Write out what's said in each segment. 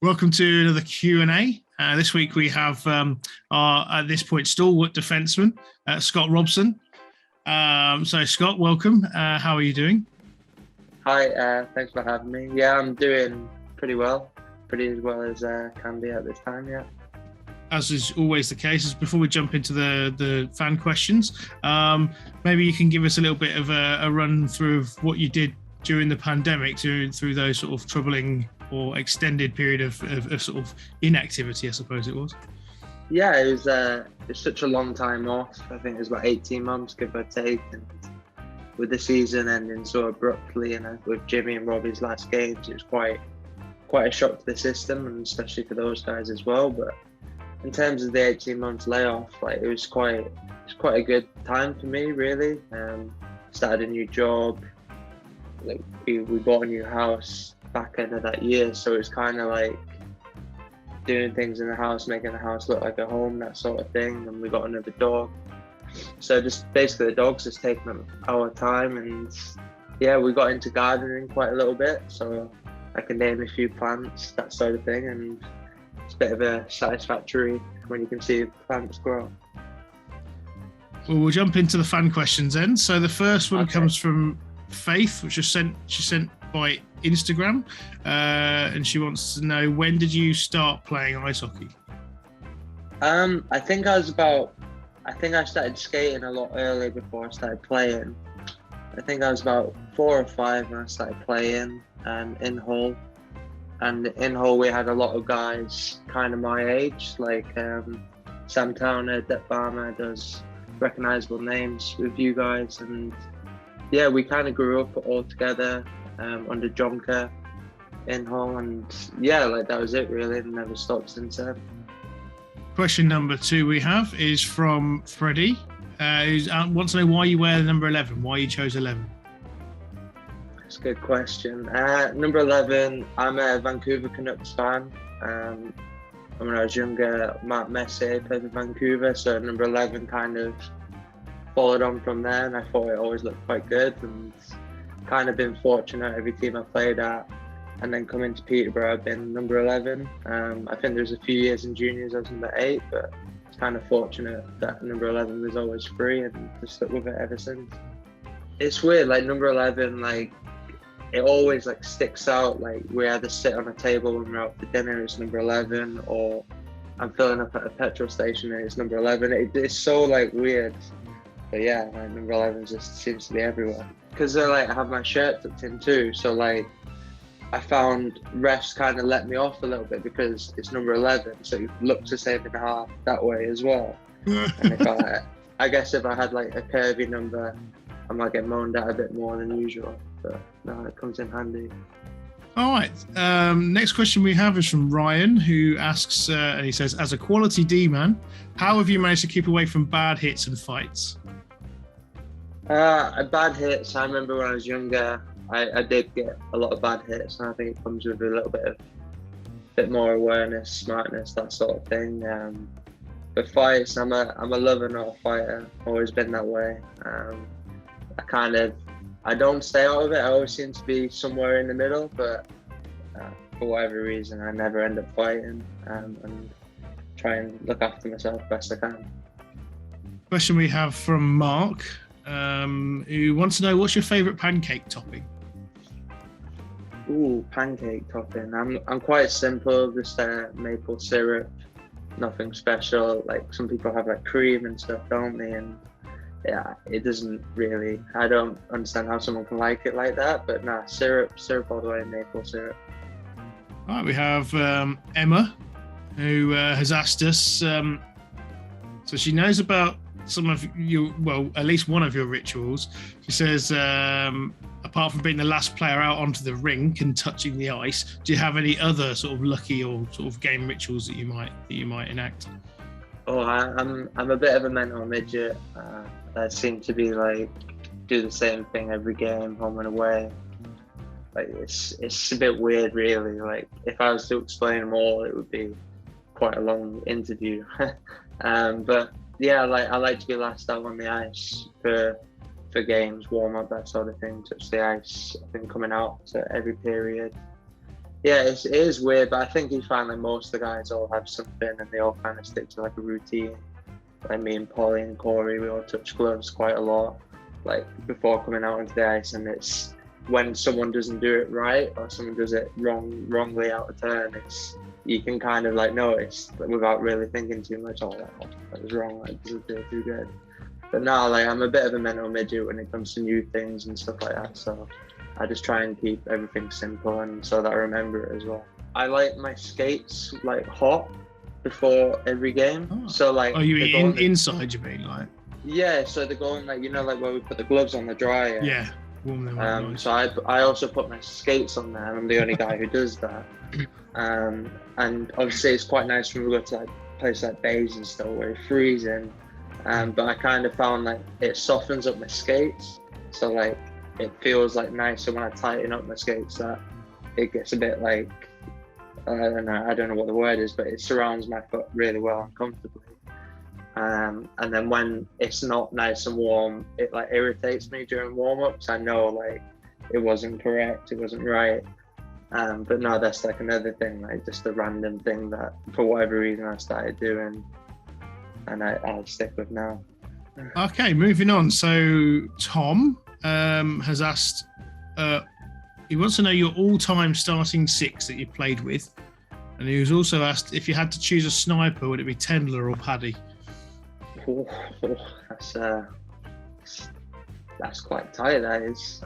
Welcome to another Q&A. This week we have our, at this point, stalwart defenseman, Scott Robson. So Scott, welcome. How are you doing? Hi, thanks for having me. Yeah, I'm doing pretty well as well as can be at this time, yeah. As is always the case, before we jump into the fan questions, maybe you can give us a little bit of a run through of what you did during the pandemic, through those sort of troubling or extended period of sort of inactivity, I suppose it was. Yeah, it was such a long time off. I think it was about 18 months, give or take. And with the season ending so abruptly, with Jimmy and Robbie's last games, it was quite a shock to the system, and especially for those guys as well. But in terms of the 18 months layoff, it was quite a good time for me, really. Started a new job. We bought a new house back end of that year, so it was kind of like doing things in the house, making the house look like a home, that sort of thing. And we got another dog, so just basically the dog's just taking up our time. And yeah, we got into gardening quite a little bit, so I can name a few plants, that sort of thing, and it's a bit of a satisfactory when you can see plants grow. Well, we'll jump into the fan questions then. So the first one comes from Faith, which was she sent by Instagram, and she wants to know, when did you start playing ice hockey? I think I started skating a lot earlier before I started playing. I think I was about 4 or 5 when I started playing in Hull. And in Hull we had a lot of guys kind of my age, like Sam Towner, Depp Barmer, does recognisable names with you guys. And yeah, we kind of grew up all together under Jonker in Hull, and yeah, that was it really, and never stopped since then. Question number 2 we have is from Freddie, who wants to know why you wear the number 11, why you chose 11. That's a good question. Number 11, I'm a Vancouver Canucks fan. When I was younger, Mark Messier played for Vancouver, so number 11 kind of followed on from there, and I thought it always looked quite good, and kind of been fortunate every team I played at. And then coming to Peterborough, I've been number 11. I think there was a few years in juniors I was number 8, but it's kind of fortunate that number 11 was always free, and just stuck with it ever since. It's weird, number 11, it always sticks out. We either sit on a table when we're out for dinner, it's number 11, or I'm filling up at a petrol station and it's number 11. It's so weird. But yeah, number 11 just seems to be everywhere. Because I have my shirt tucked in too, so I found refs kind of let me off a little bit because it's number 11, so it looks the same in half that way as well. And I guess if I had a curvy number, I might get moaned at a bit more than usual. But no, it comes in handy. All right. Next question we have is from Ryan, who asks, and he says, as a quality D-man, how have you managed to keep away from bad hits and fights? Bad hits, I remember when I was younger, I did get a lot of bad hits, and I think it comes with a little bit more awareness, smartness, that sort of thing. But fights, I'm a lover, not a fighter. Always been that way. I don't stay out of it. I always seem to be somewhere in the middle, but for whatever reason, I never end up fighting, and try and look after myself best I can. Question we have from Mark, who wants to know, what's your favourite pancake topping? Ooh, pancake topping. I'm quite simple, just maple syrup, nothing special. Some people have cream and stuff, don't they? And yeah, it doesn't really. I don't understand how someone can like it like that. But nah, syrup all the way, maple syrup. All right, we have Emma, who has asked us. So she knows about some of your, well, at least one of your rituals. She says, apart from being the last player out onto the rink and touching the ice, do you have any other sort of lucky or sort of game rituals that you might enact? Oh, I'm a bit of a mental midget. I seem to be do the same thing every game, home and away. It's a bit weird, really. If I was to explain them all, it would be quite a long interview. But yeah, I like to be last out on the ice for games, warm up, that sort of thing. Touch the ice. I've been coming out to every period. Yeah, it is weird, but I think you find like most of the guys all have something and they all kind of stick to like a routine. Like me and Polly and Corey, we all touch gloves quite a lot, like before coming out into the ice. And it's when someone doesn't do it right or someone does it wrongly out of turn, you can kind of like notice without really thinking too much. Oh, that was wrong. Like, doesn't feel too good. But now, like, I'm a bit of a mental midget when it comes to new things and stuff like that. So I just try and keep everything simple and so that I remember it as well. I like my skates like hot before every game. Oh. So like, you inside? You mean like? Yeah. So they're going like like where we put the gloves on the dryer. Yeah. Warm them up, nice. So I also put my skates on there. I'm the only guy who does that. And obviously it's quite nice when we go to like places like bays and stuff where it's freezing. But I kind of found like it softens up my skates. So like it feels like nicer when I tighten up my skates that it gets a bit like, I don't know what the word is, but it surrounds my foot really well and comfortably. And then when it's not nice and warm, it like irritates me during warm-ups. I know like it wasn't correct, it wasn't right. But no, that's like another thing, like just a random thing that for whatever reason I started doing and I'll stick with now. Okay, moving on. So Tom has asked, he wants to know your all-time starting six that you played with. And he was also asked if you had to choose a sniper, would it be Tendler or Paddy? That's quite tight, that is.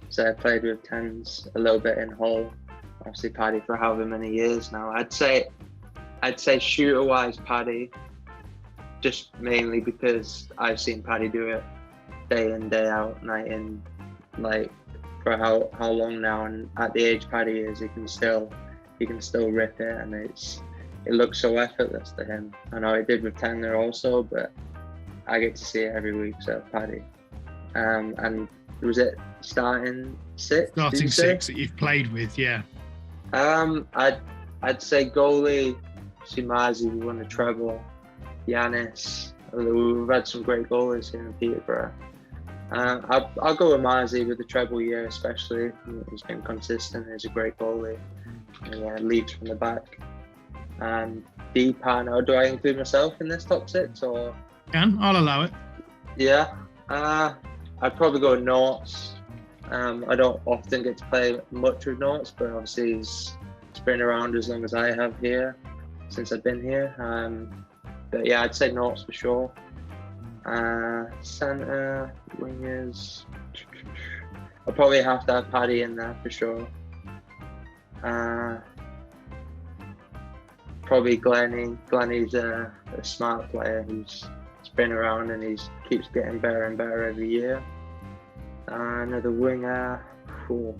So I played with Tens a little bit in Hull, obviously Paddy for however many years now. I'd say shooter wise Paddy, just mainly because I've seen Paddy do it day in, day out, night in, like for how long now, and at the age Paddy is, he can still rip it, and it looks so effortless to him. I know he did with Tendler also, but I get to see it every week, so Paddy. And was it starting six? Starting six that you've played with, yeah. I'd say goalie, Shimazi, we won the treble. Yanis, we've had some great goalies here in Peterborough. I'll go with Marzi with the treble year, especially. He's been consistent. He's a great goalie. Yeah, leads from the back. Deepan, or do I include myself in this top six? Or I'll allow it. Yeah, I'd probably go with Norts. I don't often get to play much with Norts, but obviously he's been around as long as I have here, since I've been here. But yeah, I'd say Norts for sure. Centre, wingers. I'll probably have to have Paddy in there for sure. Probably Glennie. Glennie's a smart player who's been around and he keeps getting better and better every year. Another winger. Cool.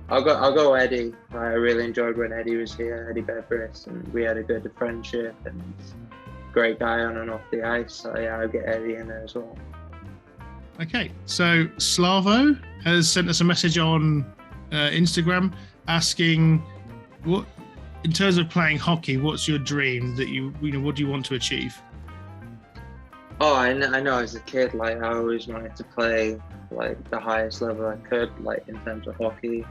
I'll go Eddie. I really enjoyed when Eddie was here, Eddie Beveris, and we had a good friendship and great guy on and off the ice. So yeah, I'll get Eddie in there as well. Okay, so Slavo has sent us a message on Instagram asking, what, in terms of playing hockey, what's your dream that what do you want to achieve? Oh, I know as a kid, like I always wanted to play like the highest level I could, like in terms of hockey.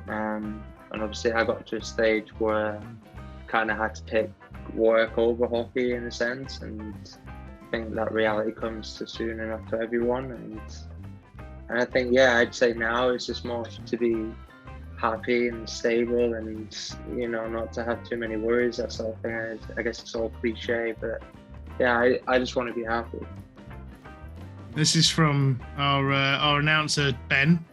And obviously I got to a stage where I kind of had to pick work over hockey in a sense, and I think that reality comes too soon enough for everyone. And I think, yeah, I'd say now it's just more to be happy and stable and, not to have too many worries, that sort of thing. I guess it's all cliche, but yeah, I just want to be happy. This is from our announcer, Ben,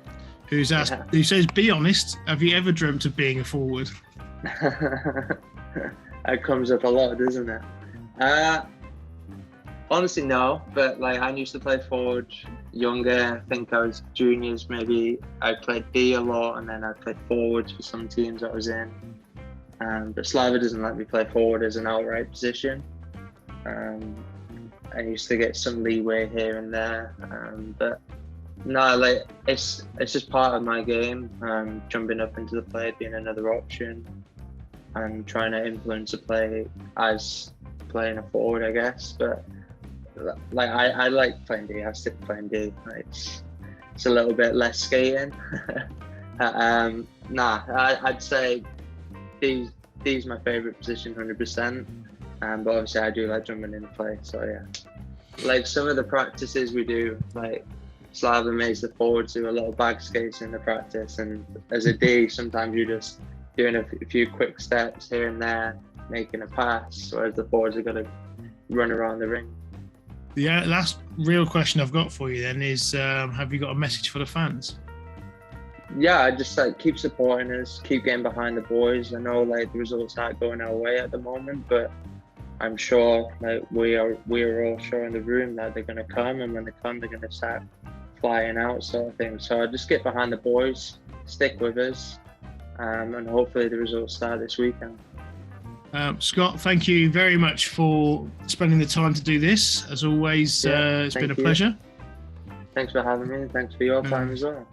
who's asked, who says, be honest, have you ever dreamt of being a forward? That comes up a lot, doesn't it? Honestly, no, but like I used to play forward younger. I think I was juniors, maybe I played D a lot, and then I played forward for some teams I was in. But Slava doesn't let me play forward as an outright position. I used to get some leeway here and there, but no, like it's just part of my game. Jumping up into the play, being another option, and trying to influence the play as playing a forward, I guess. But like I like playing D. I stick playing D. It's a little bit less skating. I'd say D's my favourite position, 100%. But obviously I do like jumping in play. So yeah, like some of the practices we do, like Slava makes the forwards do a little bag skates in the practice, and as a D, sometimes you're just doing a few quick steps here and there, making a pass, whereas the forwards are going to run around the ring. The last real question I've got for you then is, have you got a message for the fans? Yeah, I just like keep supporting us, keep getting behind the boys. I know like the results aren't going our way at the moment, but I'm sure like we are all sure in the room that they're going to come, and when they come, they're going to start flying out, sort of thing. So I just get behind the boys, stick with us, and hopefully the results start this weekend. Scott, thank you very much for spending the time to do this. As always, it's been a pleasure. Thanks for having me. Thanks for your time as well.